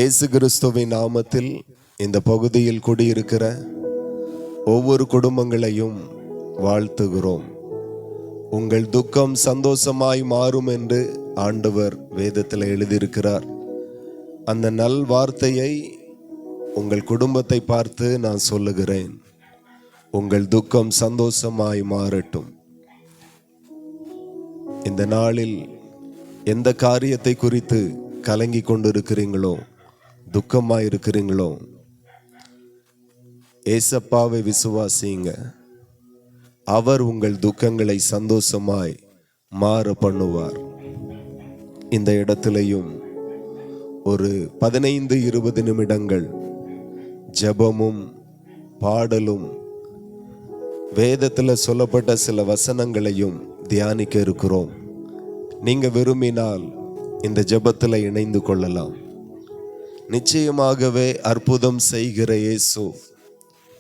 இயேசு கிறிஸ்துவின் நாமத்தில் இந்த பகுதியில் குடியிருக்கிற ஒவ்வொரு குடும்பங்களையும் வாழ்த்துகிறோம். உங்கள் துக்கம் சந்தோஷமாய் மாறும் என்று ஆண்டவர் வேதத்தில் எழுதியிருக்கிறார். அந்த நல் வார்த்தையை உங்கள் குடும்பத்தை பார்த்து நான் சொல்லுகிறேன். உங்கள் துக்கம் சந்தோஷமாய் மாறட்டும். இந்த நாளில் எந்த காரியத்தை குறித்து கலங்கி கொண்டிருக்கிறீங்களோ, துக்கமாய் இருக்கிறீங்களோ, ஏசப்பாவை விசுவாசிங்க. அவர் உங்கள் துக்கங்களை சந்தோஷமாய் மாற பண்ணுவார். இந்த இடத்திலையும் ஒரு 15-20 நிமிடங்கள் ஜெபமும் பாடலும் வேதத்தில் சொல்லப்பட்ட சில வசனங்களையும் தியானிக்க இருக்கிறோம். நீங்க விரும்பினால் இந்த ஜெபத்தில் இணைந்து கொள்ளலாம். நிச்சயமாகவே அற்புதம் செய்கிற இயேசு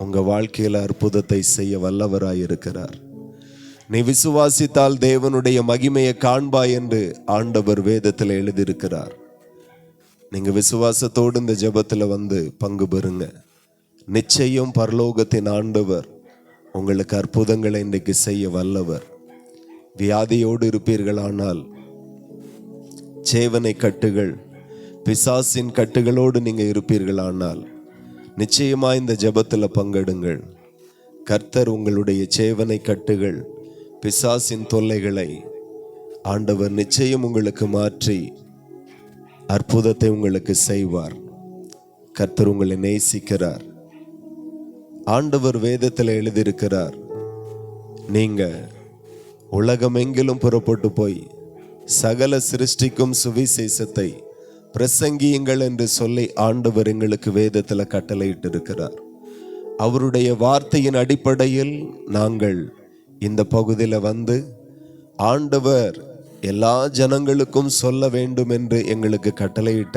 உங்க வாழ்க்கையில அற்புதத்தை செய்ய வல்லவராயிருக்கிறார். நீ விசுவாசித்தால் தேவனுடைய மகிமையை காண்பாய் என்று ஆண்டவர் வேதத்தில் எழுதியிருக்கிறார். நீங்க விசுவாசத்தோடு இந்த ஜெபத்துல வந்து பங்கு பெறுங்க. நிச்சயம் பரலோகத்தின் ஆண்டவர் உங்களுக்கு அற்புதங்களை இன்றைக்கு செய்ய வல்லவர். வியாதியோடு இருப்பீர்களானால் சேவனை கட்டுகள், பிசாசின் கட்டுகளோடு நீங்க இருப்பீர்களானால் நிச்சயமா இந்த ஜெபத்துல பங்கெடுங்கள். கர்த்தர் உங்களுடைய சேவனை கட்டுகள், பிசாசின் தொல்லைகளை ஆண்டவர் நிச்சயம் உங்களுக்கு மாற்றி அற்புதத்தை உங்களுக்கு செய்வார். கர்த்தர் உங்களை நேசிக்கிறார். ஆண்டவர் வேதத்தில் எழுதியிருக்கிறார், நீங்க உலகமெங்கிலும் புறப்பட்டு போய் சகல சிருஷ்டிக்கும் சுவிசேஷத்தை பிரசங்கியுங்கள் என்று சொல்லி ஆண்டவர் எங்களுக்கு வேதத்தில் கட்டளையிட்டு இருக்கிறார். அவருடைய வார்த்தையின் அடிப்படையில் நாங்கள் இந்த பகுதியில் வந்து ஆண்டவர் எல்லா ஜனங்களுக்கும் சொல்ல வேண்டும் என்று எங்களுக்கு கட்டளையிட்ட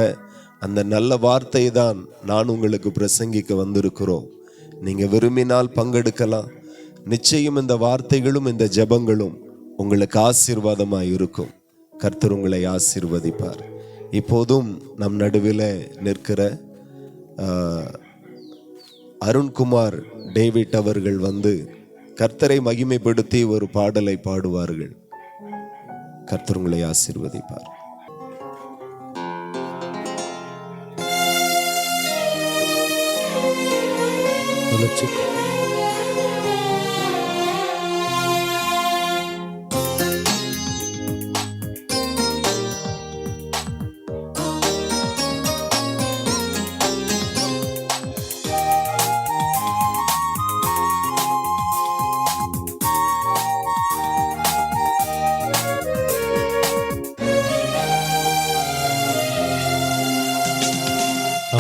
அந்த நல்ல வார்த்தை தான் நான் உங்களுக்கு பிரசங்கிக்க வந்திருக்கிறோம். நீங்க விரும்பினால் பங்கெடுக்கலாம். நிச்சயம் இந்த வார்த்தைகளும் இந்த ஜெபங்களும் உங்களுக்கு ஆசீர்வாதமாய் இருக்கும். கர்த்தர் உங்களை ஆசீர்வதிப்பார். இப்போதும் நம் நடுவில் நிற்கிற அருண்குமார் டேவிட் அவர்கள் வந்து கர்த்தரை மகிமைப்படுத்தி ஒரு பாடலை பாடுவார்கள். கர்த்தர் உங்களை ஆசீர்வதிப்பார்.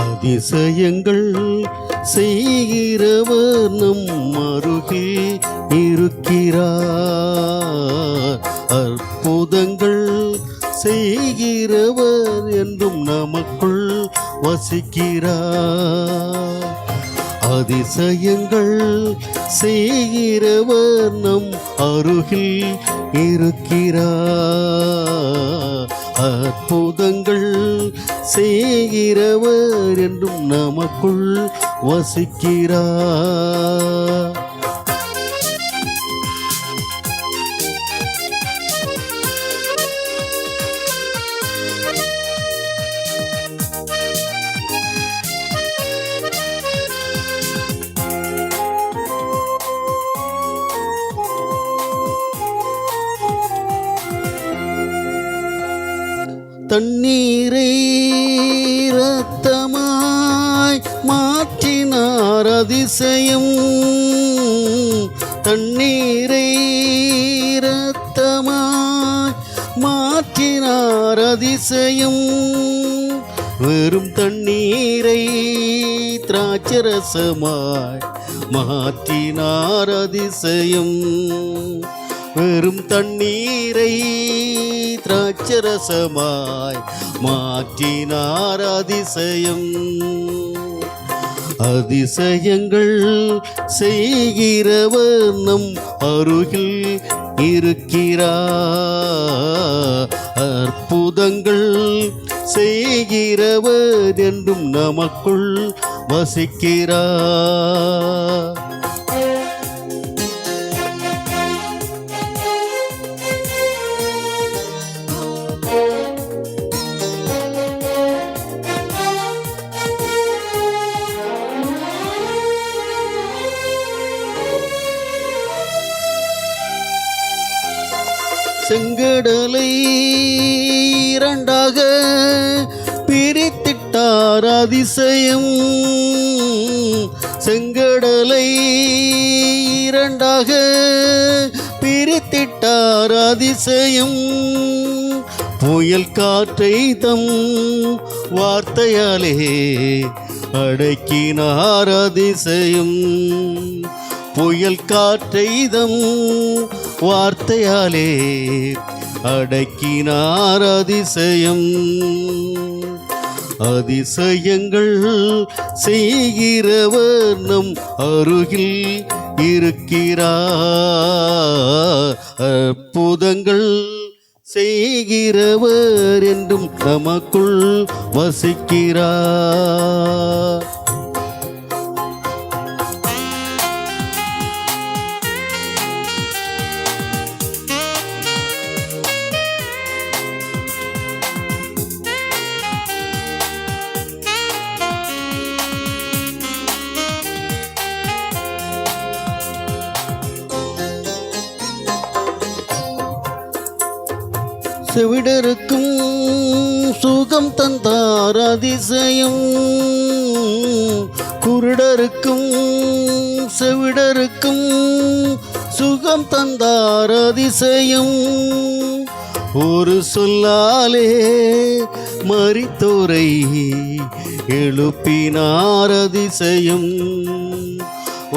அதிசயங்கள் செய்கிறவர் நம் அருகில் இருக்கிறார். அற்புதங்கள் செய்கிறவர் என்றும் நமக்குள் வசிக்கிறார். அதிசயங்கள் செய்கிறவர் நம் அருகில் இருக்கிறார். அற்புதங்கள் செய்கிறவர் என்றும் நமக்குள் வசிக்கிறார். தண்ணீரை இரத்தமாய் மாற்றினார் அதிசயம். தண்ணீரை இரத்தமாய் மாற்றினார் அதிசயம். வெறும் தண்ணீரை திராட்சரசமாய் மாற்றினார் அதிசயம். வெறும் தண்ணீரை திராட்சரசமாய் மாற்றினார் அதிசயம். அதிசயங்கள் செய்கிறவர் நம் அருகில் இருக்கிறார். அற்புதங்கள் செய்கிறவர் என்றும் நமக்குள் வசிக்கிறார். செங்கடலை இரண்டாக பிரித்திட்டார் அதிசயம். செங்கடலை இரண்டாக பிரித்திட்டார் அதிசயம். புயல் காற்றை தம் வார்த்தையாலே அடக்கினார் அதிசயம். புயல் காற்றை தம் வார்த்தையாலே அடக்கினார் அதிசயம். அதிசயங்கள் செய்கிறவர் நம் அருகில் இருக்கிறார். அற்புதங்கள் செய்கிறவர் என்றும் நமக்குள் வசிக்கிறார். செவிடருக்கும் சுகம் தந்தார் அதிசயம். குருடருக்கும் செவிடருக்கும் சுகம் தந்தார் அதிசயம். ஒரு சொல்லாலே மரித்தோரை எழுப்பினார் அதிசயம்.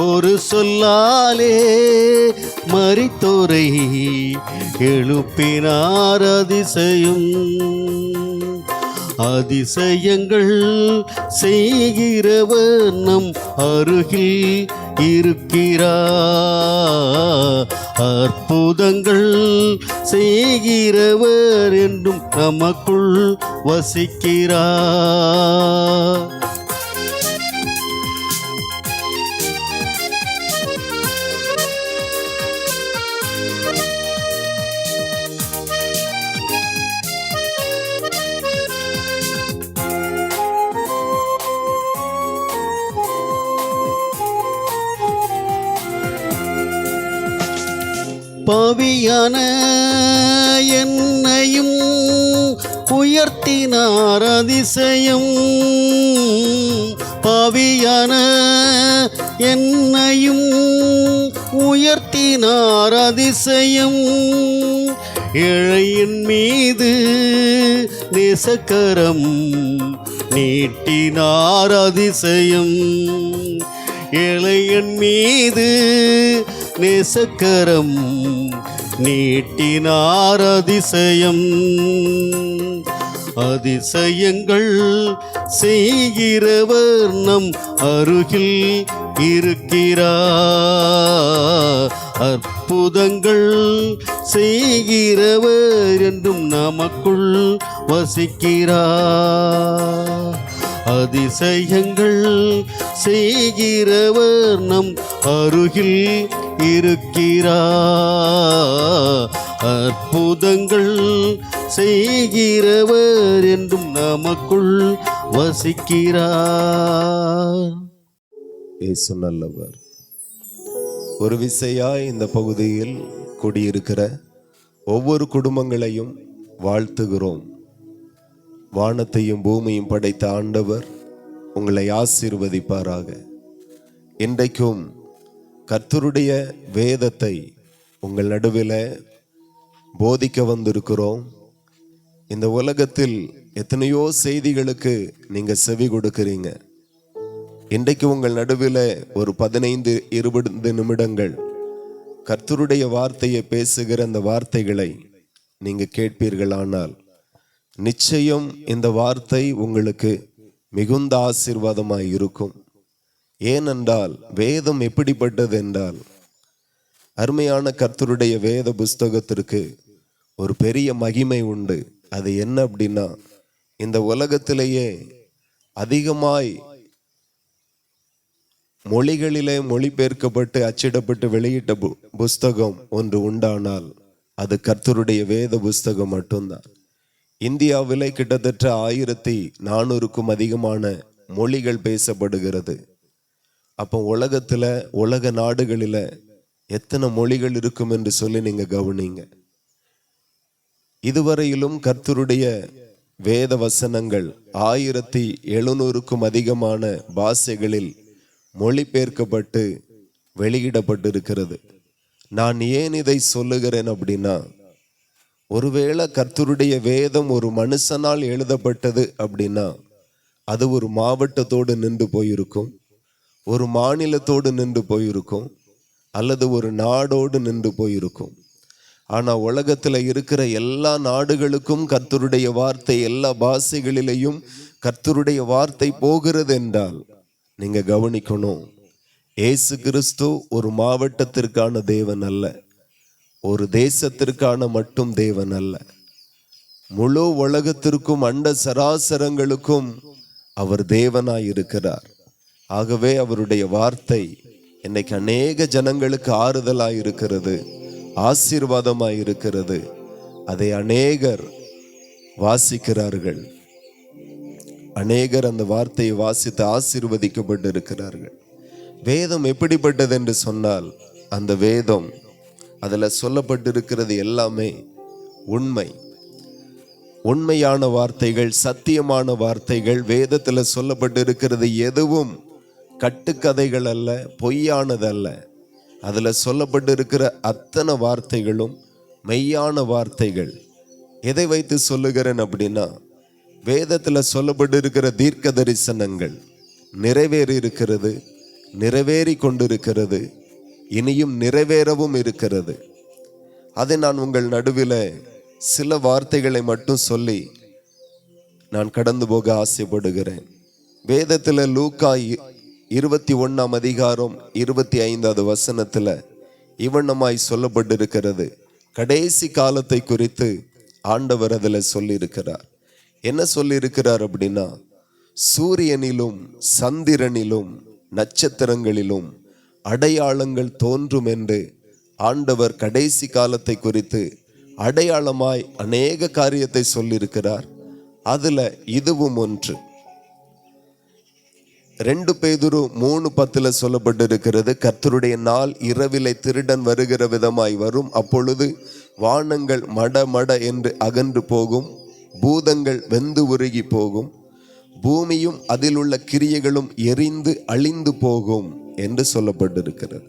ஒரு சொல்லாலே மரித்தோரை எழுப்பினார் அதிசயம். அதிசயங்கள் செய்கிறவர் நம் அருகில் இருக்கிறார். அற்புதங்கள் செய்கிறவர் என்றும் நமக்குள் வசிக்கிறார். பாவியான என்னையும் உயர்த்தினார் அதிசயம். பாவியான என்னையும் உயர்த்தினார் அதிசயம். ஏழையின் மீது நேசக்கரம் நீட்டினார் அதிசயம். ஏழையின் மீது நேசக்கரம் நீட்டினார் அதிசயம். அதிசயங்கள் செய்கிறவர் நம் அருகில் இருக்கிறார். அற்புதங்கள் செய்கிறவர் என்றும் நமக்குள் வசிக்கிறார். அதிசயங்கள் செய்கிறவர் நம் அருகில் இருக்கிறார். அற்புதங்கள் செய்கிறவர் என்றும் நமக்குள் வசிக்கிறார். இயேசு நல்லவர். ஒரு விசையாய் இந்த பகுதியில் குடியிருக்கிற ஒவ்வொரு குடும்பங்களையும் வாழ்த்துகிறோம். வானத்தையும் பூமியும் படைத்த ஆண்டவர் உங்களை ஆசீர்வதிப்பாராக. இன்றைக்கும் கர்த்தருடைய வேதத்தை உங்கள் நடுவில் போதிக்க வந்திருக்கிறோம். இந்த உலகத்தில் எத்தனையோ செய்திகளுக்கு நீங்கள் செவி கொடுக்கிறீங்க. இன்றைக்கு உங்கள் நடுவில் ஒரு 15-20 நிமிடங்கள் கர்த்தருடைய வார்த்தையை பேசுகிற அந்த வார்த்தைகளை நீங்கள் கேட்பீர்களானால் நிச்சயம் இந்த வார்த்தை உங்களுக்கு மிகுந்த ஆசீர்வாதமாய் இருக்கும். ஏனென்றால் வேதம் எப்படிப்பட்டது என்றால், அருமையான கர்த்தருடைய வேத புஸ்தகத்திற்கு ஒரு பெரிய மகிமை உண்டு. அது என்ன அப்படின்னா, இந்த உலகத்திலேயே அதிகமாய் மொழிகளிலே மொழிபெயர்க்கப்பட்டு அச்சிடப்பட்டு வெளியிட்ட புஸ்தகம் ஒன்று உண்டானால் அது கர்த்தருடைய வேத புஸ்தகம் மட்டும்தான். இந்தியாவிலே கிட்டத்தட்ட 1400க்கும் அதிகமான மொழிகள் பேசப்படுகிறது. அப்போ உலக நாடுகளில் எத்தனை மொழிகள் இருக்கும் என்று சொல்லி நீங்க கவனிங்க. இதுவரையிலும் கர்த்தருடைய வேத வசனங்கள் 1700க்கும் அதிகமான பாஷைகளில் மொழிபெயர்க்கப்பட்டு வெளியிடப்பட்டிருக்கிறது. நான் ஏன் இதை சொல்லுகிறேன் அப்படின்னா, ஒருவேளை கர்த்தருடைய வேதம் ஒரு மனுஷனால் எழுதப்பட்டது அப்படின்னா அது ஒரு மாவட்டத்தோடு நின்று போயிருக்கும், ஒரு மாநிலத்தோடு நின்று போயிருக்கும், அல்லது ஒரு நாடோடு நின்று போயிருக்கும். ஆனா உலகத்துல இருக்கிற எல்லா நாடுகளுக்கும் கர்த்தருடைய வார்த்தை, எல்லா பாஷைகளிலேயும் கர்த்தருடைய வார்த்தை போகிறது என்றால் நீங்க கவனிக்கணும், இயேசு கிறிஸ்து ஒரு மாவட்டத்திற்கான தேவன் அல்ல, ஒரு தேசத்திற்கான மட்டும் தேவன் அல்ல, முழு உலகத்திற்கும் அண்ட சராசரங்களுக்கும் அவர் தேவனாய் இருக்கிறார். ஆகவே அவருடைய வார்த்தை இன்னைக்கு அநேக ஜனங்களுக்கு ஆறுதலாய் இருக்கிறது, ஆசீர்வாதமாய் இருக்கிறது. அதை அநேகர் வாசிக்கிறார்கள், அநேகர் அந்த வார்த்தையை வாசித்து ஆசீர்வதிக்கப்பட்டு இருக்கிறார்கள். வேதம் எப்படிப்பட்டது என்று சொன்னால், அந்த வேதம் அதுல சொல்லப்பட்டிருக்கிறது எல்லாமே உண்மை, உண்மையான வார்த்தைகள், சத்தியமான வார்த்தைகள். வேதத்துல சொல்லப்பட்டிருக்கிறது எதுவும் கட்டுக்கதைகள் அல்ல, பொய்யானதல்ல. அதுல சொல்லப்பட்டிருக்கிற அத்தனை வார்த்தைகளும் மெய்யான வார்த்தைகள். எதை வைத்து சொல்லுகிறேன் அப்படின்னா, வேதத்துல சொல்லப்பட்டிருக்கிற தீர்க்க தரிசனங்கள் நிறைவேறி இருக்கிறது, நிறைவேறி கொண்டிருக்கிறது, இனியும் நிறைவேறவும் இருக்கிறது. அதை நான் உங்கள் நடுவில் சில வார்த்தைகளை மட்டும் சொல்லி நான் கடந்து போக ஆசைப்படுகிறேன். வேதத்தில் லூக்கா 21ஆம் அதிகாரம் 25வது வசனத்துல இவண்ணமாய் சொல்லப்பட்டிருக்கிறது. கடைசி காலத்தை குறித்து ஆண்டவர் அதில் சொல்லியிருக்கிறார். என்ன சொல்லியிருக்கிறார் அப்படின்னா, சூரியனிலும் சந்திரனிலும் நட்சத்திரங்களிலும் அடையாளங்கள் தோன்றும் என்று ஆண்டவர் கடைசி காலத்தை குறித்து அடையாளமாய் அநேக காரியத்தை சொல்லியிருக்கிறார். அதுல இதுவும் ஒன்று. 2 பேதுரு 3:10 சொல்லப்பட்டிருக்கிறது, கர்த்தருடைய நாள் இரவிலே திருடன் வருகிற விதமாய் வரும், அப்பொழுது வானங்கள் மட மட என்று அகன்று போகும், பூதங்கள் வெந்து உருகி போகும், பூமியும் அதில் உள்ள கிரியைகளும் எரிந்து அழிந்து போகும் என்று சொல்லப்பட்டிருக்கிறது.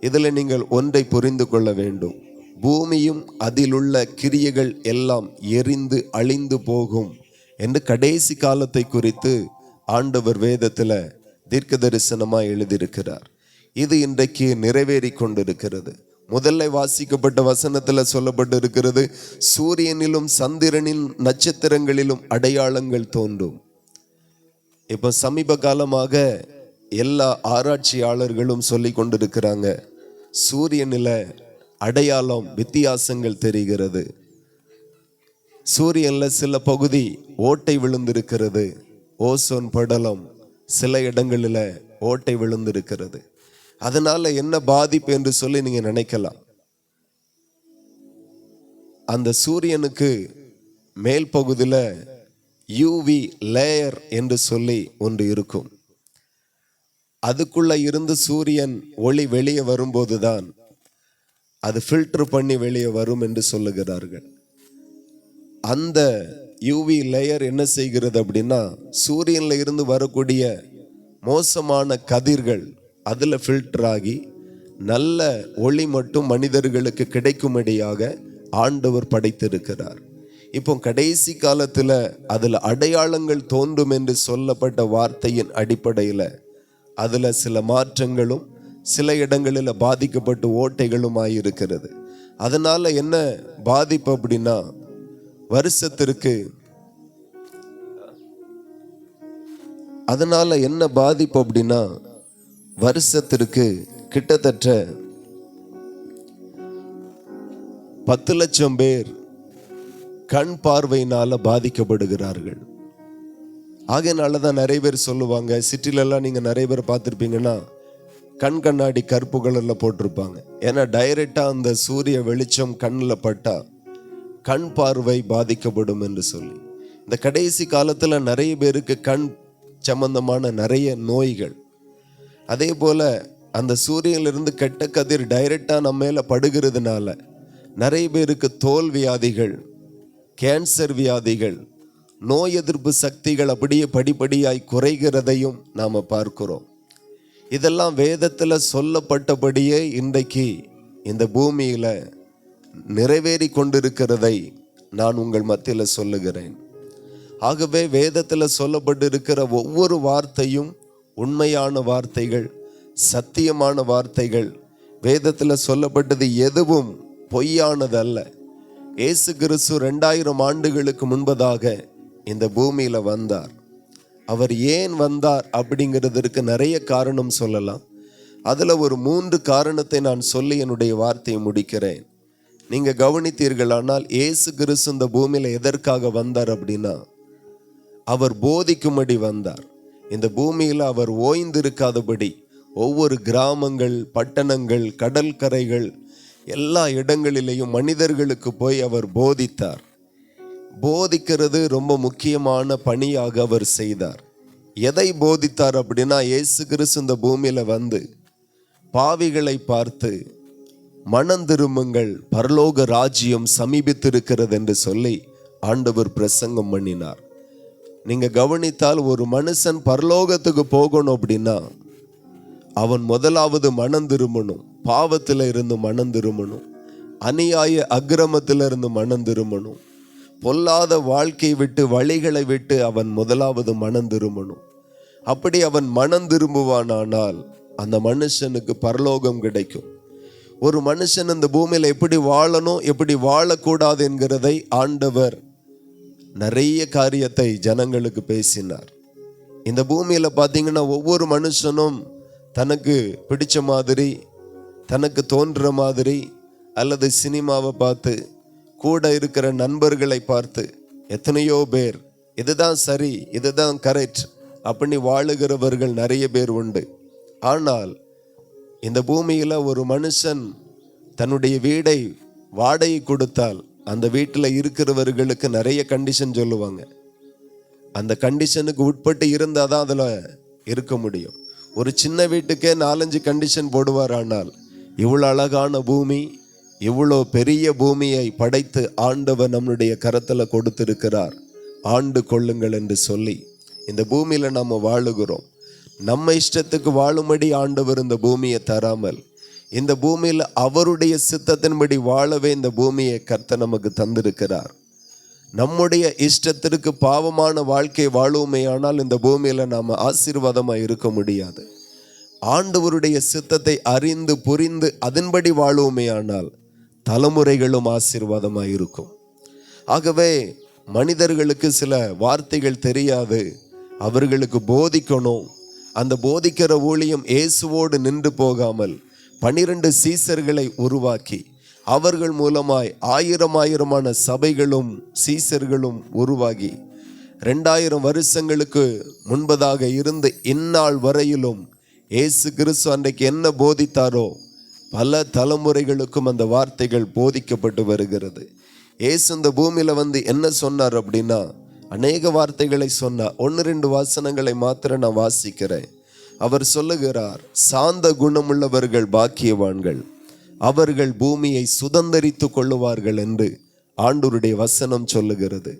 இதில் நீங்கள் ஒன்றை புரிந்து கொள்ள வேண்டும், பூமியும் அதிலுள்ள கிரியைகள் எல்லாம் எரிந்து அழிந்து போகும் என்று கடைசி காலத்தை குறித்து ஆண்டவர் வேதத்துல தீர்க்க தரிசனமாய் எழுதியிருக்கிறார். இது இன்றைக்கு நிறைவேறி கொண்டிருக்கிறது. முதல்ல வாசிக்கப்பட்ட வசனத்துல சொல்லப்பட்டிருக்கிறது, சூரியனிலும் சந்திரனிலும் நட்சத்திரங்களிலும் அடையாளங்கள் தோன்றும். இப்ப சமீப காலமாக எல்லா ஆராய்ச்சியாளர்களும் சொல்லி கொண்டிருக்கிறாங்க, சூரியனில அடையாளம் வித்தியாசங்கள் தெரிகிறது, சூரியன்ல சில பகுதி ஓட்டை விழுந்திருக்கிறது, ஓசோன் படலம் சில இடங்களில் ஓட்டை விழுந்திருக்கிறது. அதனால என்ன பாதிப்பு என்று சொல்லி நீங்க நினைக்கலாம். அந்த சூரியனுக்கு மேல் பகுதியில் யூவி லேயர் என்று சொல்லி ஒன்று இருக்கும். அதுக்குள்ள இருந்து சூரியன் ஒளி வெளியே வரும்போதுதான் அது ஃபில்டர் பண்ணி வெளியே வரும் என்று சொல்லுகிறார்கள். அந்த யூவி லேயர் என்ன செய்கிறது அப்படின்னா, சூரியன்ல இருந்து வரக்கூடிய மோசமான கதிர்கள் அதுல ஃபில்டர் ஆகி நல்ல ஒளி மட்டும் மனிதர்களுக்கு கிடைக்கும்படியாக ஆண்டவர் படைத்திருக்கிறார். இப்போ கடைசி காலத்துல அதுல அடையாளங்கள் தோன்றும் என்று சொல்லப்பட்ட வார்த்தையின் அடிப்படையில அதுல சில மாற்றங்களும் சில இடங்களில் பாதிக்கப்பட்டு ஓட்டைகளும் ஆகியிருக்கிறது. அதனால என்ன பாதிப்பு அப்படின்னா, வருஷத்திற்கு அதனால என்ன பாதிப்பு அப்படின்னா வருஷத்திற்கு கிட்டத்தட்ட 10 லட்சம் பேர் கண் பார்வையினால பாதிக்கப்படுகிறார்கள். ஆகையினாலதான் நிறைய பேர் சொல்லுவாங்க, சிட்டிலெல்லாம் நீங்க நிறைய பேர் பார்த்துருப்பீங்கன்னா கண் கண்ணாடி கருப்பு கலர்ல போட்டிருப்பாங்க. ஏன்னா டைரக்டா அந்த சூரிய வெளிச்சம் கண்ணில் பட்டா கண் பார்வை பாதிக்கப்படும் என்று சொல்லி. இந்த கடைசி காலத்துல நிறைய பேருக்கு கண் சம்பந்தமான நிறைய நோய்கள், அதே போல அந்த சூரியனிலிருந்து கெட்ட கதிர் டைரக்டா நம்ம மேல படுகிறதுனால நிறைய பேருக்கு தோல் வியாதிகள், கேன்சர் வியாதிகள், நோய் எதிர்ப்பு சக்திகள் அப்படியே படிப்படியாய் குறைகிறதையும் நாம பார்க்கிறோம். இதெல்லாம் வேதத்துல சொல்லப்பட்டபடியே இன்றைக்கு இந்த பூமியில நிறைவேறி கொண்டிருக்கிறதை நான் உங்கள் மத்தியில சொல்லுகிறேன். ஆகவே வேதத்துல சொல்லப்பட்டிருக்கிற ஒவ்வொரு வார்த்தையும் உண்மையான வார்த்தைகள், சத்தியமான வார்த்தைகள். வேதத்துல சொல்லப்பட்டது எதுவும் பொய்யானதல்ல. இயேசு கிறிஸ்து 2000 ஆண்டுகளுக்கு முன்பதாக இந்த பூமியில வந்தார். அவர் ஏன் வந்தார் அப்படிங்கிறதுக்கு நிறைய காரணம் சொல்லலாம். அதுல ஒரு 3 காரணத்தை நான் சொல்லி என்னுடைய வார்த்தையை முடிக்கிறேன். நீங்க கவனித்தீர்களானால் இயேசு கிறிஸ்து இந்த பூமியில எதற்காக வந்தார் அப்படின்னா, அவர் போதிக்கும்படி வந்தார். இந்த பூமியில அவர் ஓய்ந்திருக்காதபடி ஒவ்வொரு கிராமங்கள், பட்டணங்கள், கடற்கரைகள் எல்லா இடங்களிலேயும் மனிதர்களுக்கு போய் அவர் போதித்தார். போதிக்கிறது ரொம்ப முக்கியமான பணியாக அவர் செய்தார். எதை போதித்தார் அப்படின்னா, இயேசு கிறிஸ்து இந்த பூமியில வந்து பாவிகளை பார்த்து மனம் திரும்புங்கள், பரலோக ராஜ்யம் சமீபித்திருக்கிறது என்று சொல்லி ஆண்டவர் பிரசங்கம் பண்ணினார். நீங்க கவனித்தால் ஒரு மனுஷன் பரலோகத்துக்கு போகணும் அப்படின்னா அவன் முதலாவது மனம் திரும்பணும், பாவத்தில் இருந்து மனம் திரும்பணும், அநியாய அக்கிரமத்தில் இருந்து மனம் திரும்பணும், பொல்லாத வாழ்க்கை விட்டு வழிகளை விட்டு அவன் முதலாவது மனம் திரும்பணும். அப்படி அவன் மனம் திரும்புவானானால் அந்த மனுஷனுக்கு பரலோகம் கிடைக்கும். ஒரு மனுஷன் இந்த பூமியில எப்படி வாழணும், எப்படி வாழக்கூடாது என்கிறதை ஆண்டவர் நிறைய காரியத்தை ஜனங்களுக்கு பேசினார். இந்த பூமியில பார்த்தீங்கன்னா ஒவ்வொரு மனுஷனும் தனக்கு பிடிச்ச மாதிரி, தனக்கு தோன்ற மாதிரி, அல்லது சினிமாவை பார்த்து, கூட இருக்கிற நண்பர்களை பார்த்து எத்தனையோ பேர் இதுதான் சரி, இதுதான் கரெக்ட் அப்படி வாழுகிறவர்கள் நிறைய பேர் உண்டு. ஆனால் இந்த பூமியில ஒரு மனுஷன் தன்னுடைய வீடை வாடகை கொடுத்தால் அந்த வீட்டில் இருக்கிறவர்களுக்கு நிறைய கண்டிஷன் சொல்லுவாங்க. அந்த கண்டிஷனுக்கு உட்பட்டு இருந்தால் தான் அதில் இருக்க முடியும். ஒரு சின்ன வீட்டுக்கே 4-5 கண்டிஷன் போடுவார். ஆனால் இவ்வளோ அழகான பூமி, இவ்வளோ பெரிய பூமியை படைத்து ஆண்டவர் நம்முடைய கரத்தில் கொடுத்திருக்கிறார், ஆண்டு கொள்ளுங்கள் என்று சொல்லி இந்த பூமியில் நம்ம வாழுகிறோம். நம்ம இஷ்டத்துக்கு வாழும்படி ஆண்டவர் இந்த பூமியை தராமல், இந்த பூமியில் அவருடைய சித்தத்தின்படி வாழவே இந்த பூமியை கர்த்தர் நமக்கு தந்திருக்கிறார். நம்முடைய இஷ்டத்திற்கு பாவமான வாழ்க்கை வாழுமே ஆனால் இந்த பூமியில நாம ஆசீர்வாதமாக இருக்க முடியாது. ஆண்டவருடைய சித்தத்தை அறிந்து புரிந்து அதன்படி வாழுமே ஆனால் தலைமுறைகளும் ஆசீர்வாதமாக இருக்கும். ஆகவே மனிதர்களுக்கு சில வார்த்தைகள் தெரியாது, அவர்களுக்கு போதிக்கணும். அந்த போதிக்கிற ஊழியம் இயேசுவோடு நின்று போகாமல் 12 சீசர்களை உருவாக்கி அவர்கள் மூலமாய் 1000 சபைகளும் சீசர்களும் உருவாகி 2000 வருஷங்களுக்கு முன்பதாக இருந்து இந்நாள் வரையிலும் இயேசு கிறிஸ்து அன்றைக்கு என்ன போதித்தாரோ பல தலைமுறைகளுக்கும் அந்த வார்த்தைகள் போதிக்கப்பட்டு வருகிறது. இயேசு இந்த பூமியில வந்து என்ன சொன்னார் அப்படின்னா, அநேக வார்த்தைகளை சொன்னார். 1-2 வசனங்களை மாத்திரம் நான் வாசிக்கிறேன். அவர் சொல்லுகிறார், சாந்த குணமுள்ளவர்கள் பாக்கியவான்கள், அவர்கள் பூமியை சுதந்தரித்து கொள்ளுவார்கள் என்று ஆண்டவருடைய வசனம் சொல்லுகிறது.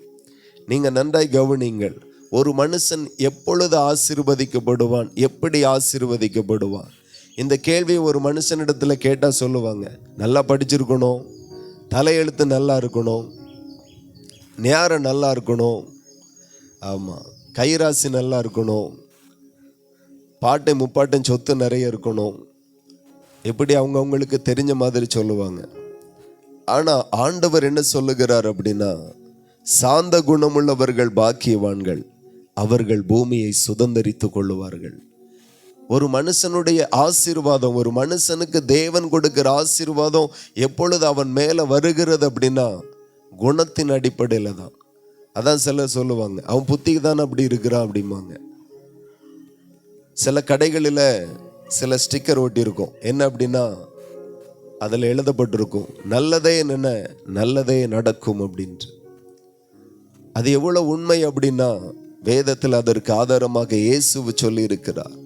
நீங்க நன்றாய் கவனிங்கள். ஒரு மனுஷன் எப்பொழுது ஆசீர்வதிக்கப்படுவான், எப்படி ஆசீர்வதிக்கப்படுவான்? இந்த கேள்வி ஒரு மனுஷனிடத்துல கேட்டா சொல்லுவாங்க, நல்லா படிச்சிருக்கணும், தலையெழுத்து நல்லா இருக்கணும், நேரம் நல்லா இருக்கணும், ஆமா கைராசி நல்லா இருக்கணும், பாட்டை முப்பாட்டும் சொத்து நிறைய இருக்கணும், எப்படி அவங்களுக்கு தெரிஞ்ச மாதிரி சொல்லுவாங்க. ஆனா ஆண்டவர் என்ன சொல்லுகிறார் அப்படின்னா, சாந்த குணமுள்ளவர்கள் பாக்கியவான்கள், அவர்கள் பூமியை சுதந்தரித்து கொள்ளுவார்கள். ஒரு மனுஷனுடைய ஆசீர்வாதம், ஒரு மனுஷனுக்கு தேவன் கொடுக்கிற ஆசீர்வாதம் எப்பொழுது அவன் மேல வருகிறது அப்படின்னா, குணத்தின் அடிப்படையில் தான். அதான் சிலர் சொல்லுவாங்க, அவன் புத்திக்கு தான் அப்படி இருக்கிறான் அப்படிம்பாங்க. சில கடைகளில் சில ஸ்டிக்கர் ஒட்டி இருக்கும். என்ன அப்படின்னா, அதில் எழுதப்பட்டிருக்கும், நல்லதே என்ன நல்லதே நடக்கும் அப்படின்ட்டு. அது எவ்வளவு உண்மை அப்படின்னா, வேதத்தில் அதற்கு ஆதாரமாக இயேசு சொல்லி இருக்கிறார்.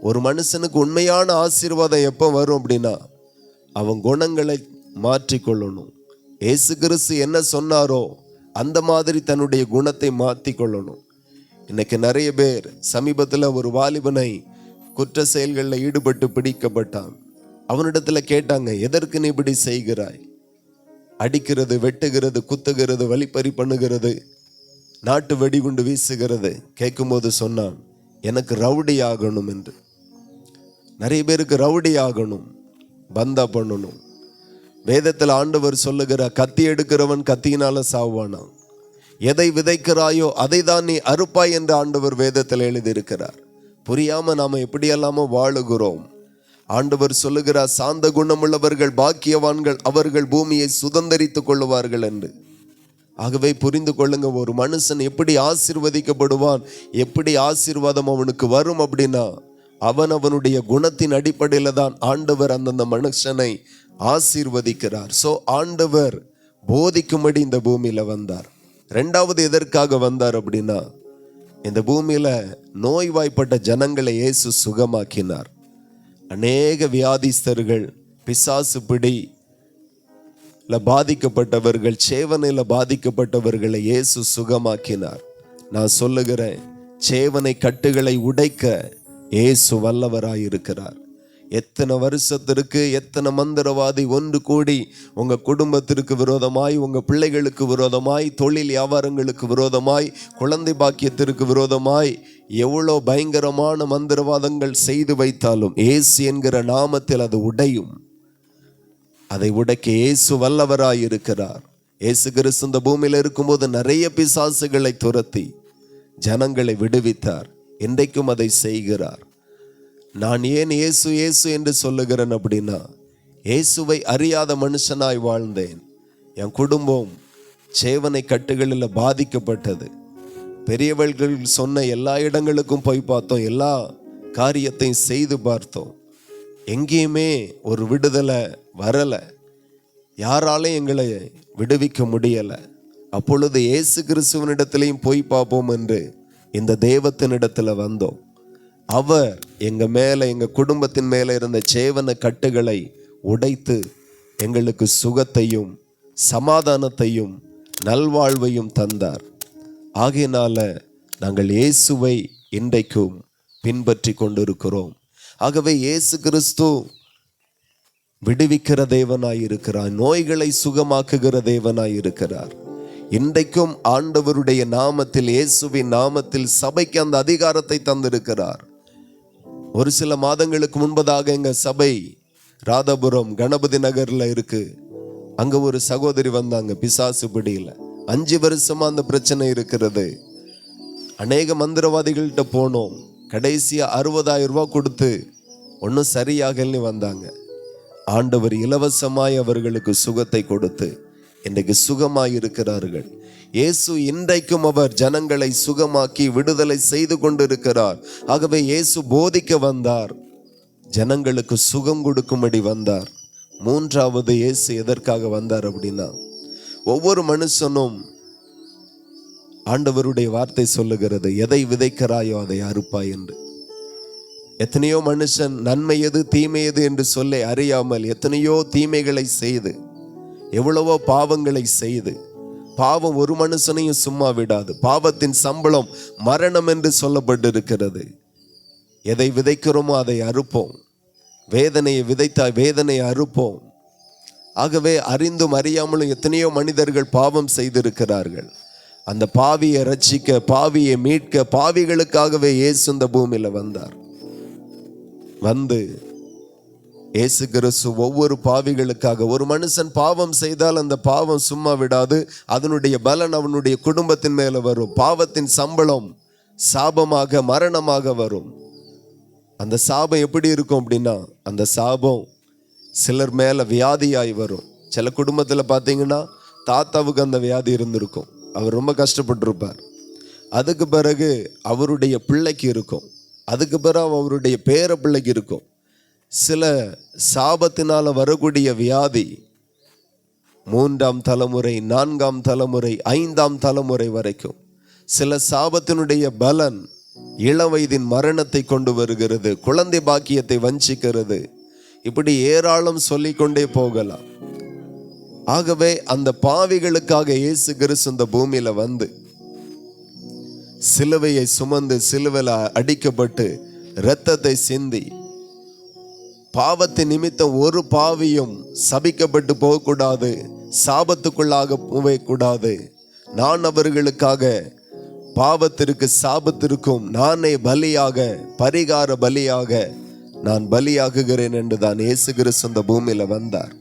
ஒரு மனுஷனுக்கு உண்மையான ஆசீர்வாதம் எப்போ வரும் அப்படின்னா, அவன் குணங்களை மாற்றிக்கொள்ளணும். இயேசு கிறிஸ்து என்ன சொன்னாரோ அந்த மாதிரி தன்னுடைய குணத்தை மாற்றி கொள்ளணும். இன்னைக்கு நிறைய பேர், சமீபத்தில் ஒரு வாலிபனை குற்ற செயல்களில் ஈடுபட்டு பிடிக்கப்பட்டான். அவனிடத்துல கேட்டாங்க, எதற்கு நீ இப்படி செய்கிறாய்? அடிக்கிறது, வெட்டுகிறது, குத்துகிறது, வழிப்பறி பண்ணுகிறது, நாட்டு வெடிகுண்டு வீசுகிறது. கேட்கும்போது சொன்னான், எனக்கு ரவுடி ஆகணும் என்று. நிறைய பேருக்கு ரவுடி ஆகணும், பந்தா பண்ணணும். வேதத்தில் ஆண்டவர் சொல்லுகிறார், கத்தி எடுக்கிறவன் கத்தியினால சாவானா, எதை விதைக்கிறாயோ அதை தான் நீ அறுப்பாய் என்று ஆண்டவர் வேதத்தில் எழுதியிருக்கிறார். புரியாம நாம எப்படியெல்லாமோ வாழுகிறோம். ஆண்டவர் சொல்லுகிறார், சாந்த குணமுள்ளவர்கள் பாக்கியவான்கள், அவர்கள் பூமியை சுதந்தரித்துக் கொள்ளுவார்கள் என்று. ஆகவே புரிந்து கொள்ளுங்க, ஒரு மனுஷன் எப்படி ஆசீர்வதிக்கப்படுவான், எப்படி ஆசீர்வாதம் அவனுக்கு வரும் அப்படின்னா, அவனுடைய குணத்தின் அடிப்படையில் தான் ஆண்டவர் அந்தந்த மனுஷனை ஆசீர்வதிக்கிறார். சோ ஆண்டவர் போதிக்கும்படி இந்த பூமியில வந்தார். ரெண்டாவது எதற்காக வந்தார் அப்படின்னா, இந்த பூமியில நோய்வாய்ப்பட்ட ஜனங்களை இயேசு சுகமாக்கினார். அநேக வியாதிஸ்தர்கள், பிசாசு பிடி பாதிக்கப்பட்டவர்கள், சேவனையில பாதிக்கப்பட்டவர்களை இயேசு சுகமாக்கினார். நான் சொல்லுகிறேன், சேவனை கட்டுகளை உடைக்க இயேசு வல்லவராயிருக்கிறார். எத்தனை வருஷத்திற்கு எத்தனை மந்திரவாதி ஒன்று கூடி உங்க குடும்பத்திற்கு விரோதமாய், உங்க பிள்ளைகளுக்கு விரோதமாய், தொழில் வியாபாரங்களுக்கு விரோதமாய், குழந்தை பாக்கியத்திற்கு விரோதமாய் எவ்வளோ பயங்கரமான மந்திரவாதங்கள் செய்து வைத்தாலும் இயேசு என்கிற நாமத்தில் அது உடையும். அதை உடைக்க இயேசு வல்லவராயிருக்கிறார். இயேசு கிறிஸ்து இந்த பூமியில் இருக்கும்போது நிறைய பிசாசுகளை துரத்தி ஜனங்களை விடுவித்தார். இன்றைக்கும் அதை செய்கிறார். நான் ஏன் இயேசு இயேசு என்று சொல்லுகிறேன் அப்படின்னா, இயேசுவை அறியாத மனுஷனாய் வாழ்ந்தேன். என் குடும்பம் சேவனை கட்டுகளில் பாதிக்கப்பட்டது. பெரியவர்கள் சொன்ன எல்லா இடங்களுக்கும் போய் பார்த்தோம், எல்லா காரியத்தையும் செய்து பார்த்தோம். எங்கேயுமே ஒரு விடுதலை வரலை. யாராலையும் எங்களை விடுவிக்க முடியலை. அப்பொழுது இயேசு கிறிஸ்துவனிடத்திலையும் போய் பார்ப்போம் என்று இந்த தேவத்தினிடத்துல வந்தோம். அவர் எங்க மேல, எங்க குடும்பத்தின் மேல இருந்த சேவன கட்டுகளை உடைத்து எங்களுக்கு சுகத்தையும் சமாதானத்தையும் நல்வாழ்வையும் தந்தார். ஆகையினால நாங்கள் இயேசுவை இன்றைக்கும் பின்பற்றி கொண்டிருக்கிறோம். ஆகவே இயேசு கிறிஸ்து விடுவிக்கிற தேவனாய் இருக்கிறார், நோய்களை சுகமாக்குகிற தேவனாய் இருக்கிறார். இன்றைக்கும் ஆண்டவருடைய நாமத்தில், இயேசுவின் நாமத்தில் சபைக்கு அந்த அதிகாரத்தை தந்திருக்கிறார். ஒரு சில மாதங்களுக்கு முன்பதாக எங்க சபை ராதாபுரம் கணபதி நகர்ல இருக்கு. அங்க ஒரு சகோதரி வந்தாங்க, பிசாசு பிடியில 5 வருஷமா அந்த பிரச்சனை இருக்கிறது. அநேக மந்திரவாதிகள்கிட்ட போனோம். கடைசியா 60,000 ரூபாய் கொடுத்து ஒன்றும் சரியாகலன்னு வந்தாங்க. ஆண்டவர் இலவசமாய் அவர்களுக்கு சுகத்தை கொடுத்து இன்றைக்கு சுகமாய் இருக்கிறார்கள். இயேசு இன்றைக்கும் அவர் ஜனங்களை சுகமாக்கி விடுதலை செய்து கொண்டிருக்கிறார். ஆகவே இயேசு போதிக்க வந்தார், ஜனங்களுக்கு சுகம் கொடுக்கும்படி வந்தார். மூன்றாவது இயேசு எதற்காக வந்தார் அப்படின்னா, ஒவ்வொரு மனுஷனும் ஆண்டவருடைய வார்த்தை சொல்லுகிறது, எதை விதைக்கிறாயோ அதை அறுப்பாய் என்று. எத்தனையோ மனுஷன் நன்மை எது தீமை எது என்று சொல்ல அறியாமல் எத்தனையோ தீமைகளை செய்து, எவ்வளவோ பாவங்களை செய்து, பாவம் ஒரு மனுஷனையும் சும்மா விடாது. பாவத்தின் சம்பளம் மரணம் என்று சொல்லப்பட்டிருக்கிறது. எதை விதைக்கிறோமோ அதை அறுப்போம். வேதனையை விதைத்தாய் வேதனையை அறுப்போம். ஆகவே அறிந்தும் அறியாமலும் எத்தனையோ மனிதர்கள் பாவம் செய்திருக்கிறார்கள். அந்த பாவியை ரட்சிக்க, பாவியை மீட்க, பாவிகளுக்காகவே இயேசு இந்த பூமியில வந்தார். வந்து இயேசு கிறிஸ்து ஒவ்வொரு பாவிகளுக்காக, ஒரு மனுஷன் பாவம் செய்தால் அந்த பாவம் சும்மா விடாது, அதனுடைய பலன் அவனுடைய குடும்பத்தின் மேல வரும். பாவத்தின் சம்பளம் சாபமாக மரணமாக வரும். அந்த சாபம் எப்படி இருக்கும் அப்படின்னா, அந்த சாபம் சிலர் மேல வியாதியாய் வரும். சில குடும்பத்துல பார்த்தீங்கன்னா தாத்தாவுக்கு அந்த வியாதி இருந்திருக்கும், அவர் ரொம்ப கஷ்டப்பட்டிருப்பார். அதுக்கு பிறகு அவருடைய பிள்ளைக்கு இருக்கும், அதுக்கு பிறகு அவருடைய பேர பிள்ளைக்கு இருக்கும். சில சாபத்தினால வரக்கூடிய வியாதி 3ஆம் தலைமுறை, 4ஆம் தலைமுறை, 5ஆம் தலைமுறை வரைக்கும். சில சாபத்தினுடைய பலன் இளவயதின் மரணத்தை கொண்டு வருகிறது, குழந்தை பாக்கியத்தை வஞ்சிக்கிறது. இப்படி ஏராளம் சொல்லிக்கொண்டே போகலாம். ஆகவே அந்த பாவிகளுக்காக இயேசு கிறிஸ்து இந்த பூமியில வந்து சிலுவையை சுமந்து, சிலுவையில் அடிக்கப்பட்டு இரத்தத்தை சிந்தி, பாவத்தின் நிமித்தம் ஒரு பாவியும் சபிக்கப்பட்டு போகக்கூடாது, சாபத்துக்குள்ளாக போகக்கூடாது. நான் அவர்களுக்காக பாவத்திற்கு சாபத்திற்கும் நானே பலியாக, பரிகார பலியாக நான் பலியாகுகிறேன் என்று தான் இயேசு கிறிஸ்து இந்த பூமியில வந்தார்.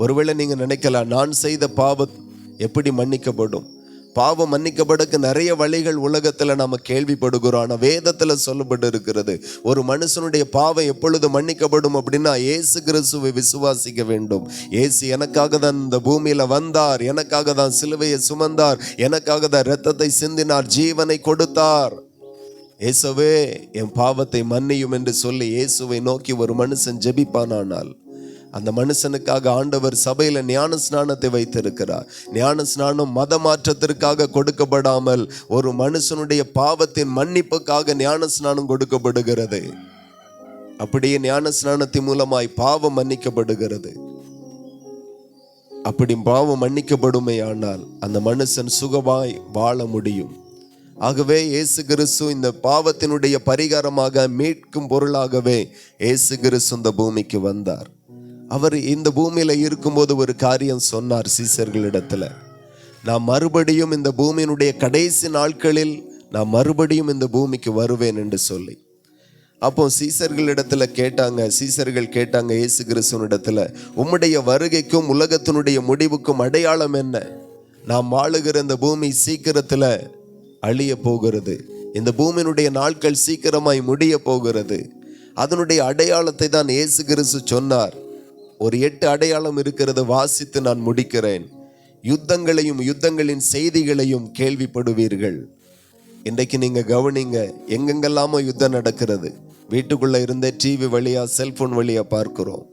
ஒருவேளை நீங்க நினைக்கலாம், நான் செய்த பாவம் எப்படி மன்னிக்கப்படும்? பாவம் மன்னிக்கப்படக்கு நிறைய வழிகள் உலகத்துல நாம கேள்விப்படுகிறோம். ஆனா வேதத்துல சொல்லப்பட்டு இருக்கிறது, ஒரு மனுஷனுடைய பாவம் எப்பொழுது மன்னிக்கப்படும் அப்படின்னா இயேசு கிறிஸ்துவை விசுவாசிக்க வேண்டும். இயேசு எனக்காக தான் இந்த பூமியில வந்தார், எனக்காக தான் சிலுவையை சுமந்தார், எனக்காக தான் இரத்தத்தை சிந்தினார், ஜீவனை கொடுத்தார். இயேசுவே என் பாவத்தை மன்னியும் என்று சொல்லி இயேசுவை நோக்கி ஒரு மனுஷன் ஜெபிப்பானானால் அந்த மனுஷனுக்காக ஆண்டவர் சபையில ஞான ஸ்நானத்தை வைத்திருக்கிறார். ஞான ஸ்நானம் மத மாற்றத்திற்காக கொடுக்கப்படாமல் ஒரு மனுஷனுடைய பாவத்தின் மன்னிப்புக்காக ஞான ஸ்நானம் கொடுக்கப்படுகிறது. அப்படியே ஞான ஸ்நானத்தின் மூலமாய் பாவம் மன்னிக்கப்படுகிறது. அப்படி பாவம் மன்னிக்கப்படுமே ஆனால் அந்த மனுஷன் சுகமாய் வாழ முடியும். ஆகவே இயேசு கிறிஸ்து இந்த பாவத்தினுடைய பரிகாரமாக, மீட்கும் பொருளாகவே இயேசு கிறிஸ்து இந்த பூமிக்கு வந்தார். அவர் இந்த பூமியில இருக்கும்போது ஒரு காரியம் சொன்னார் சீசர்களிடத்துல, நான் மறுபடியும் இந்த பூமியினுடைய கடைசி நாட்களில் நான் மறுபடியும் இந்த பூமிக்கு வருவேன் என்று சொல்லி. அப்போ சீசர்கள் கேட்டாங்க இயேசு கிறிஸ்துவினிடத்துல, உம்முடைய வருகைக்கும் உலகத்தினுடைய முடிவுக்கும் அடையாளம் என்ன? நாம் வாழுகிற இந்த பூமி சீக்கிரத்துல அழிய போகிறது, இந்த பூமியினுடைய நாட்கள் சீக்கிரமாய் முடிய போகிறது. அதனுடைய அடையாளத்தை தான் இயேசு கிறிஸ்து சொன்னார். ஒரு 8 அடையாளம் இருக்கிறது, வாசித்து நான் முடிக்கிறேன். யுத்தங்களையும் யுத்தங்களின் செய்திகளையும் கேள்விப்படுவீர்கள். இன்றைக்கு நீங்க கவனிங்க, எங்கெங்கெல்லாமோ யுத்தம் நடக்கிறது. வீட்டுக்குள்ள இருந்த டிவி வழியா, செல்போன் வழியா பார்க்கிறோம்.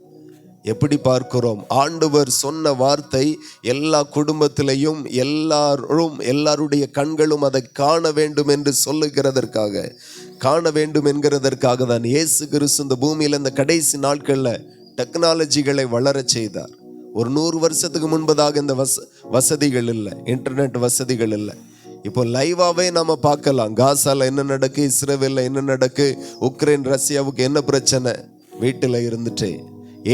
எப்படி பார்க்கிறோம்? ஆண்டவர் சொன்ன வார்த்தை எல்லா குடும்பத்திலையும் எல்லாருடைய கண்களும் அதை காண வேண்டும் என்று சொல்லுகிறதற்காக, காண வேண்டும் என்கிறதற்காக தான் இயேசு கிறிஸ்து இந்த பூமியில இந்த கடைசி நாட்கள்ல டெக்னாலஜிகளை வளர செய்தார். ஒரு 100 வருஷத்துக்கு முன்பதாக இந்த வசதிகள் இல்லை, இன்டர்நெட் வசதிகள் இல்லை. இப்போ லைவாவே நாம பார்க்கலாம், காசால என்ன நடக்கு, இஸ்ரேல்ல என்ன நடக்கு, உக்ரைன் ரஷ்யாவுக்கு என்ன பிரச்சனை, வீட்டில் இருந்துட்டே.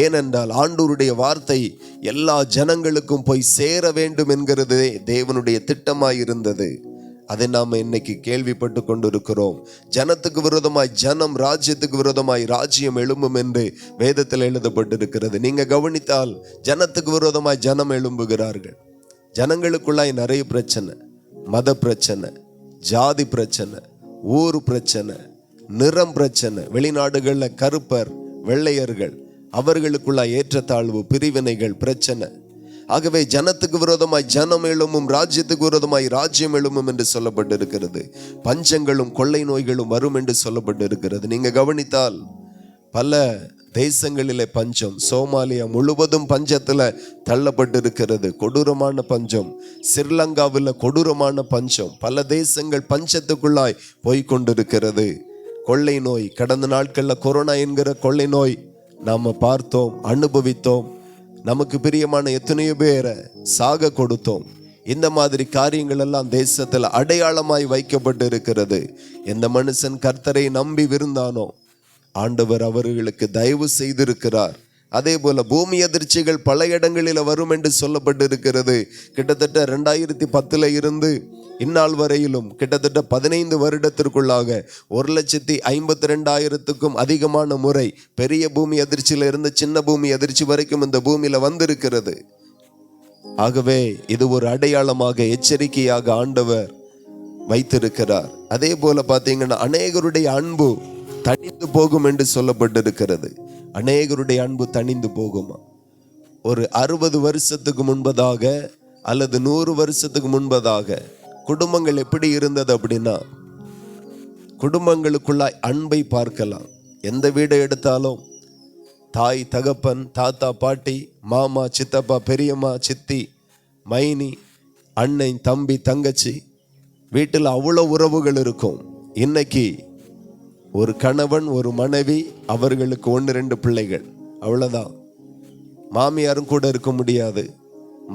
ஏனென்றால் ஆண்டவருடைய வார்த்தை எல்லா ஜனங்களுக்கும் போய் சேர வேண்டும் என்கிறதே தேவனுடைய திட்டமாய் இருந்தது. அதை நாம் இன்னைக்கு கேள்விப்பட்டு கொண்டிருக்கிறோம். ஜனத்துக்கு விரோதமாய் ஜனம், ராஜ்யத்துக்கு விரோதமாய் ராஜ்யம் எழும்பும் என்று வேதத்தில் எழுதப்பட்டிருக்கிறது. நீங்க கவனித்தால் ஜனத்துக்கு விரோதமாய் ஜனம் எழும்புகிறார்கள். ஜனங்களுக்குள்ளாய் நிறைய பிரச்சனை, மத பிரச்சனை, ஜாதி பிரச்சனை, ஊர் பிரச்சனை, நிறம் பிரச்சனை. வெளிநாடுகள்ல கருப்பர், வெள்ளையர்கள், அவர்களுக்குள்ளாய் ஏற்றத்தாழ்வு, பிரிவினைகள், பிரச்சனை. ஆகவே ஜனத்துக்கு விரோதமாய் ஜனம் எழும்பும், ராஜ்யத்துக்கு விரோதமாய் ராஜ்யம் எழும்பும் என்று சொல்லப்பட்டிருக்கிறது. பஞ்சங்களும் கொள்ளை நோய்களும் வரும் என்று சொல்லப்பட்டிருக்கிறது. நீங்க கவனித்தால் பல தேசங்களிலே பஞ்சம், சோமாலியா முழுவதும் பஞ்சத்துல தள்ளப்பட்டிருக்கிறது. கொடூரமான பஞ்சம். ஸ்ரீலங்காவில் கொடூரமான பஞ்சம். பல தேசங்கள் பஞ்சத்துக்குள்ளாய் போய்கொண்டிருக்கிறது. கொள்ளை நோய், கடந்த நாட்கள்ல கொரோனா என்கிற கொள்ளை நோய் நாம பார்த்தோம், அனுபவித்தோம். நமக்கு பிரியமான எத்தனையோ பேரை சாக கொடுத்தோம். இந்த மாதிரி காரியங்கள் எல்லாம் தேசத்தில் அடையாளமாய் வைக்கப்பட்டு இருக்கிறது. எந்த மனுஷன் கர்த்தரை நம்பி விருந்தானோ ஆண்டவர் அவர்களுக்கு தயவு செய்திருக்கிறார். அதே போல பூமி அதிர்ச்சிகள் பல இடங்களில் வரும் என்று சொல்லப்பட்டு இருக்கிறது. கிட்டத்தட்ட 2010 இருந்து இந்நாள் வரையிலும் கிட்டத்தட்ட 15 வருடத்திற்குள்ளாக 1,52,000க்கும் அதிகமான முறை பெரிய பூமி அதிர்ச்சியில இருந்து சின்ன பூமி அதிர்ச்சி வரைக்கும் இந்த பூமியில வந்திருக்கிறது. ஆகவே இது ஒரு அடையாளமாக, எச்சரிக்கையாக ஆண்டவர் வைத்திருக்கிறார். அதே போல பார்த்தீங்கன்னா அநேகருடைய அன்பு தணிந்து போகும் என்று சொல்லப்பட்டிருக்கிறது. அநேகருடைய அன்பு தணிந்து போகுமா? ஒரு 60 வருஷத்துக்கு முன்பதாக அல்லது 100 வருஷத்துக்கு முன்பதாக குடும்பங்கள் எப்படி இருந்தது அப்படின்னா, குடும்பங்களுக்குள்ளாய் அன்பை பார்க்கலாம். எந்த வீடை எடுத்தாலும் தாய், தகப்பன், தாத்தா, பாட்டி, மாமா, சித்தப்பா, பெரியம்மா, சித்தி, மைனி, அண்ணன், தம்பி, தங்கச்சி, வீட்டில் அவ்வளோ உறவுகள் இருக்கும். இன்னைக்கு ஒரு கணவன், ஒரு மனைவி, அவர்களுக்கு 1-2 பிள்ளைகள், அவ்வளோதான். மாமியாரும் கூட இருக்க முடியாது,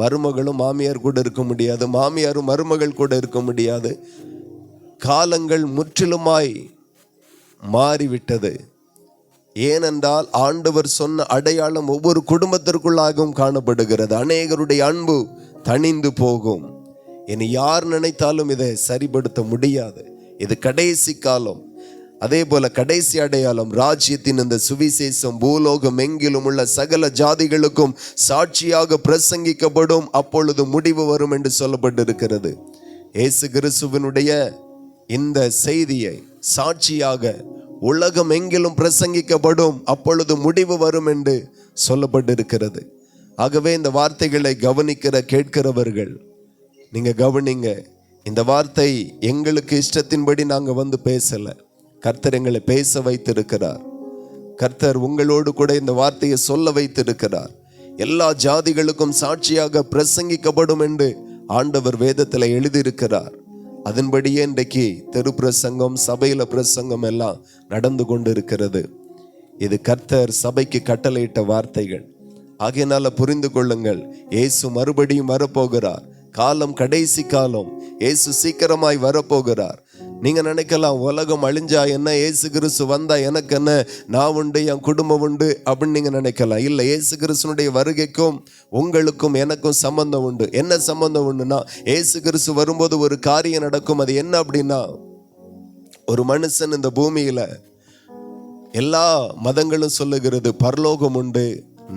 மருமகளும் மாமியார் கூட இருக்க முடியாது, மாமியாரும் மருமகள் கூட இருக்க முடியாது. காலங்கள் முற்றிலுமாய் மாறிவிட்டது. ஏனென்றால் ஆண்டவர் சொன்ன அடையாளம் ஒவ்வொரு குடும்பத்திற்குள்ளாகவும் காணப்படுகிறது. அநேகருடைய அன்பு தணிந்து போகும். இனி யார் நினைத்தாலும் இதை சரிப்படுத்த முடியாது. இது கடைசி காலம். அதே போல கடைசி அடையாளம் ராஜ்யத்தின் இந்த சுவிசேஷம் பூலோகம் எங்கிலும் உள்ள சகல ஜாதிகளுக்கும் சாட்சியாக பிரசங்கிக்கப்படும், அப்பொழுது முடிவு வரும் என்று சொல்லப்பட்டிருக்கிறது. இயேசு கிறிஸ்துவினுடைய இந்த செய்தியை சாட்சியாக உலகம் எங்கிலும் பிரசங்கிக்கப்படும், அப்பொழுது முடிவு வரும் என்று சொல்லப்பட்டிருக்கிறது. ஆகவே இந்த வார்த்தைகளை கவனிக்கிற கேட்கிறவர்கள், நீங்க கவனிங்க. இந்த வார்த்தை எங்களுக்கு இஷ்டத்தின்படி நாங்க வந்து பேசல. கர்த்தர் எங்களை பேச வைத்திருக்கிறார். கர்த்தர் உங்களோடு கூட இந்த வார்த்தையை சொல்ல வைத்திருக்கிறார். எல்லா ஜாதிகளுக்கும் சாட்சியாக பிரசங்கிக்கப்படும் என்று ஆண்டவர் வேதத்தில் எழுதியிருக்கிறார். அதன்படியே இன்றைக்கு தெரு பிரசங்கம், சபையில பிரசங்கம் எல்லாம் நடந்து கொண்டு இருக்கிறது. இது கர்த்தர் சபைக்கு கட்டளையிட்ட வார்த்தைகள். ஆகையினால புரிந்து கொள்ளுங்கள், இயேசு மறுபடியும் வரப்போகிறார். காலம் கடைசி காலம். இயேசு சீக்கிரமாய் வரப்போகிறார். நீங்க நினைக்கலாம், உலகம் அழிஞ்சா என்ன, இயேசு கிறிஸ்து வந்தா எனக்கு என்ன, நான் உண்டு, என் குடும்பம் உண்டு அப்படின்னு நீங்க நினைக்கலாம். இல்லை, இயேசு கிறிஸ்துனுடைய வருகைக்கும் உங்களுக்கும் எனக்கும் சம்பந்தம் உண்டு. என்ன சம்பந்தம் உண்டுன்னா, இயேசு கிறிஸ்து வரும்போது ஒரு காரியம் நடக்கும். அது என்ன அப்படின்னா, ஒரு மனுஷன் இந்த பூமியில, எல்லா மதங்களும் சொல்லுகிறது பரலோகம் உண்டு,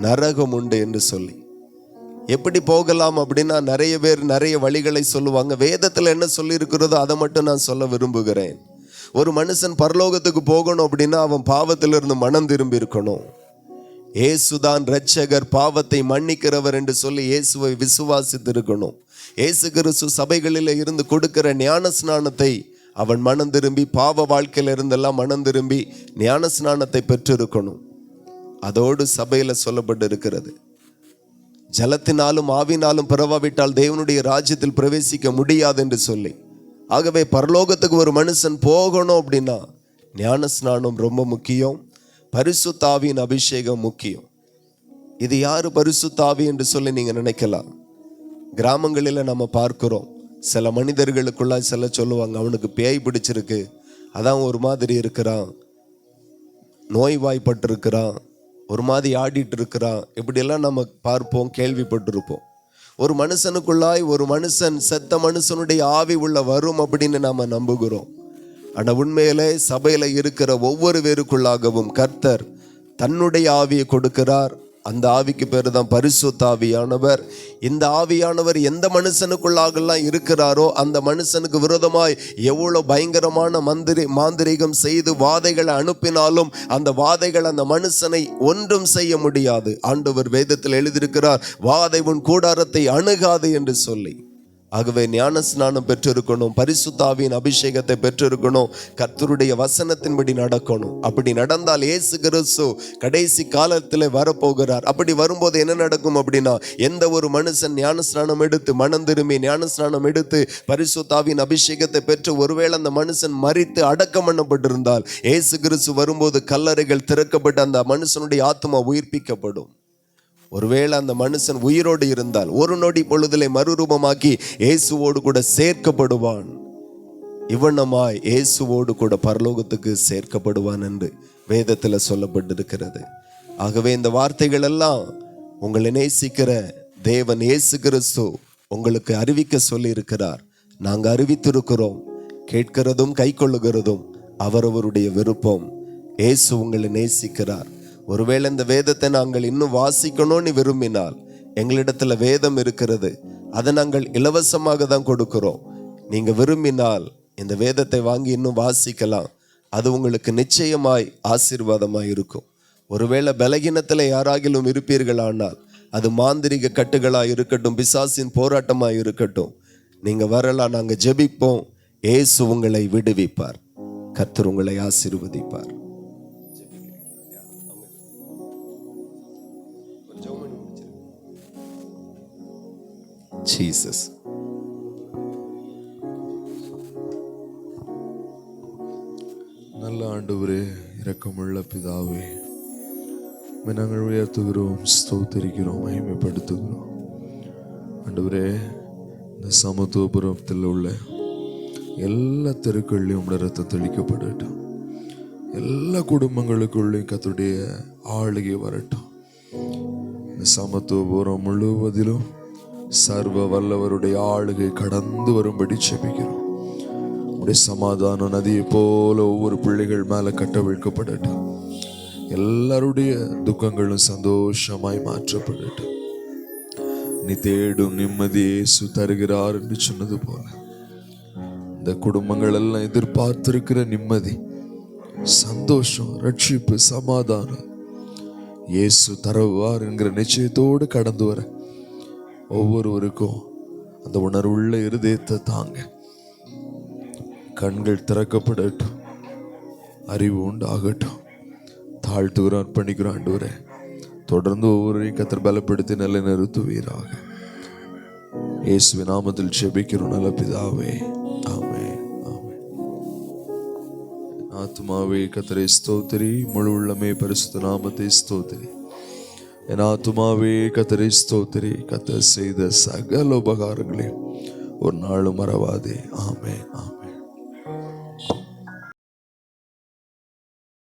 நரகம் உண்டு என்று சொல்லி. எப்படி போகலாம் அப்படின்னா, நிறைய பேர் நிறைய வழிகளை சொல்லுவாங்க. வேதத்தில் என்ன சொல்லி இருக்கிறதோ அதை மட்டும் நான் சொல்ல விரும்புகிறேன். ஒரு மனுஷன் பரலோகத்துக்கு போகணும் அப்படின்னா அவன் பாவத்திலிருந்து மனம் திரும்பி இருக்கணும். இயேசுதான் இரட்சகர், பாவத்தை மன்னிக்கிறவர் என்று சொல்லி இயேசுவை விசுவாசித்து இருக்கணும். இயேசு கிறிஸ்து சபைகளில் இருந்து கொடுக்கிற ஞான ஸ்நானத்தை அவன் மனம் திரும்பி, பாவ வாழ்க்கையில இருந்தெல்லாம் மனம் திரும்பி ஞான ஸ்நானத்தை பெற்றிருக்கணும். அதோடு சபையில சொல்லப்பட்டு இருக்கிறது, ஜலத்தினாலும் ஆவினாலும் பிறவாவிட்டால் தேவனுடைய ராஜ்யத்தில் பிரவேசிக்க முடியாது என்று சொல்லி. ஆகவே பரலோகத்துக்கு ஒரு மனுஷன் போகணும் அப்படின்னா ஞான ஸ்நானம் ரொம்ப முக்கியம், பரிசுத்த ஆவியின் அபிஷேகம் முக்கியம். இது யாரு பரிசுத்த ஆவி என்று சொல்லி நீங்க நினைக்கலாம். கிராமங்களில் நம்ம பார்க்கிறோம், சில மனிதர்களுக்குள்ள சில சொல்லுவாங்க, அவனுக்கு பேய் பிடிச்சிருக்கு, அதான் ஒரு மாதிரி இருக்கிறான், நோய்வாய்ப்பட்டு இருக்கிறான், ஒரு மாதிரி ஆடிட்டு இருக்கிறான், இப்படியெல்லாம் நம்ம பார்ப்போம், கேள்விப்பட்டிருப்போம். ஒரு மனுஷனுக்குள்ளாய் ஒரு மனுஷன், செத்த மனுஷனுடைய ஆவி உள்ள வரும் அப்படின்னு நாம நம்புகிறோம். ஆனால் உண்மையிலே சபையில இருக்கிற ஒவ்வொரு பேருக்குள்ளாகவும் கர்த்தர் தன்னுடைய ஆவியை கொடுக்கிறார். அந்த ஆவிக்கு பேரு தான் பரிசுத்த ஆவியானவர். இந்த ஆவியானவர் எந்த மனுஷனுக்குள்ளாகலாம் இருக்கிறாரோ அந்த மனுஷனுக்கு விரோதமாய் எவ்வளவு பயங்கரமான மாந்திரீகம் செய்து வாதைகளை அனுப்பினாலும் அந்த வாதைகள் அந்த மனுஷனை ஒன்றும் செய்ய முடியாது. ஆண்டவர் வேதத்தில் எழுதியிருக்கிறார், வாதை உன் கூடாரத்தை அணுகாது என்று சொல்லி. ஆகவே ஞான ஸ்நானம் பெற்றிருக்கணும், பரிசுத்த ஆவியின் அபிஷேகத்தை பெற்றிருக்கணும், கர்த்தருடைய வசனத்தின்படி நடக்கணும். அப்படி நடந்தால் இயேசு கிறிஸ்து கடைசி காலத்தில் வரப்போகிறார். அப்படி வரும்போது என்ன நடக்கும் அப்படின்னா, எந்த ஒரு மனுஷன் ஞான ஸ்நானம் எடுத்து மனம் திரும்பி ஞான ஸ்நானம் எடுத்து பரிசுத்த ஆவியின் அபிஷேகத்தை பெற்று ஒருவேளை அந்த மனுஷன் மரித்து அடக்கம் பண்ணப்பட்டிருந்தால் இயேசு கிறிஸ்து வரும்போது கல்லறைகள் திறக்கப்பட்டு அந்த மனுஷனுடைய ஆத்மா உயிர்ப்பிக்கப்படும். ஒருவேளை அந்த மனுஷன் உயிரோடு இருந்தால் ஒரு நொடி பொழுதிலே மறுரூபமாக்கி இயேசுவோடு கூட சேர்க்கப்படுவான். இவனமாய் இயேசுவோடு கூட பரலோகத்துக்கு சேர்க்கப்படுவான் என்று வேதத்தில் சொல்லப்பட்டிருக்கிறது. ஆகவே இந்த வார்த்தைகள் எல்லாம் உங்களை நேசிக்கிற தேவன் இயேசு கிறிஸ்து உங்களுக்கு அறிவிக்க சொல்லி இருக்கிறார். நாங்கள் அறிவித்திருக்கிறோம். கேட்கிறதும் கை கொள்ளுகிறதும் அவரவருடைய விருப்பம். இயேசு உங்களை நேசிக்கிறார். ஒருவேளை இந்த வேதத்தை நாங்கள் இன்னும் வாசிக்கணும்னு விரும்பினால் எங்களிடத்துல வேதம் இருக்கிறது, அதை நாங்கள் இலவசமாக தான் கொடுக்கிறோம். நீங்க விரும்பினால் இந்த வேதத்தை வாங்கி இன்னும் வாசிக்கலாம். அது உங்களுக்கு நிச்சயமாய் ஆசீர்வாதமாய் இருக்கும். ஒருவேளை பலகீனத்தில் யாராகிலும் இருப்பீர்கள் ஆனால் அது மாந்திரிக கட்டுகளாக இருக்கட்டும், பிசாசின் போராட்டமாக இருக்கட்டும், நீங்கள் வரலாம், நாங்கள் ஜெபிப்போம். இயேசு உங்களை விடுவிப்பார். கர்த்தர் உங்களை ஆசீர்வதிப்பார். ஜீசஸ். நல்ல ஆண்டவரே, இரக்கமுள்ள பிதாவே, நாங்கள் உயர்த்துகிறோம், ஸ்தோத்திரிக்கிறோம், மகிமைப்படுத்துகிறோம். ஆண்டவரே, இந்த சமத்துவபுரத்தில் உள்ள எல்லா தெருக்கள்லையும் உடைய ரத்தம் தெளிக்கப்படட்டும். எல்லா குடும்பங்களுக்குள்ளேயும் கர்த்தருடைய ஆளுகை வரட்டும். இந்த சமத்துவபுரம் முழுவதிலும் சர்வ வல்லவருடைய ஆளுகை கடந்து வரும்படி செபிக்கிறோம். உடைய சமாதான நதியை போல ஒவ்வொரு பிள்ளைகள் மேல கட்டவிழ்க்கப்படட்டும். எல்லாருடைய துக்கங்களும் சந்தோஷமாய் மாற்றப்படட்டும். நீ தேடும் நிம்மதியை இயேசு தருகிறார் என்று சொன்னது போல இந்த குடும்பங்கள் எல்லாம் எதிர்பார்த்திருக்கிற நிம்மதி, சந்தோஷம், ரட்சிப்பு, சமாதானம் இயேசு தருவார் என்கிற நிச்சயத்தோடு கடந்து வர ஒவ்வொருவருக்கும் அந்த உணர்வுள்ள இருதயத்தை தாங்க. கண்கள் திறக்கப்படட்டும், அறிவு உண்டாகட்டும். தாழ்த்துகிறோம், அர்ப்பணிக்கிறோம் ஆண்டவரே. தொடர்ந்து ஒவ்வொருவரையும் கர்த்தர் பலப்படுத்தி நல்ல நிறுத்துவீராக. இயேசுவின் நாமத்தில் ஜெபிக்கிறோம் நல்ல பிதாவே, ஆமென், ஆமென். ஆத்துமாவே கர்த்தரை ஸ்தோத்திரி, முழு உள்ளமே பரிசுத்த நாமத்தை ஸ்தோத்திரி. என் ஆத்துமாவே கர்த்தரை ஸ்தோத்திரி, கர்த்தர் செய்த சகல உபகாரங்களையும் ஒரு நாளும் மறவாதே. ஆமென், ஆமென்.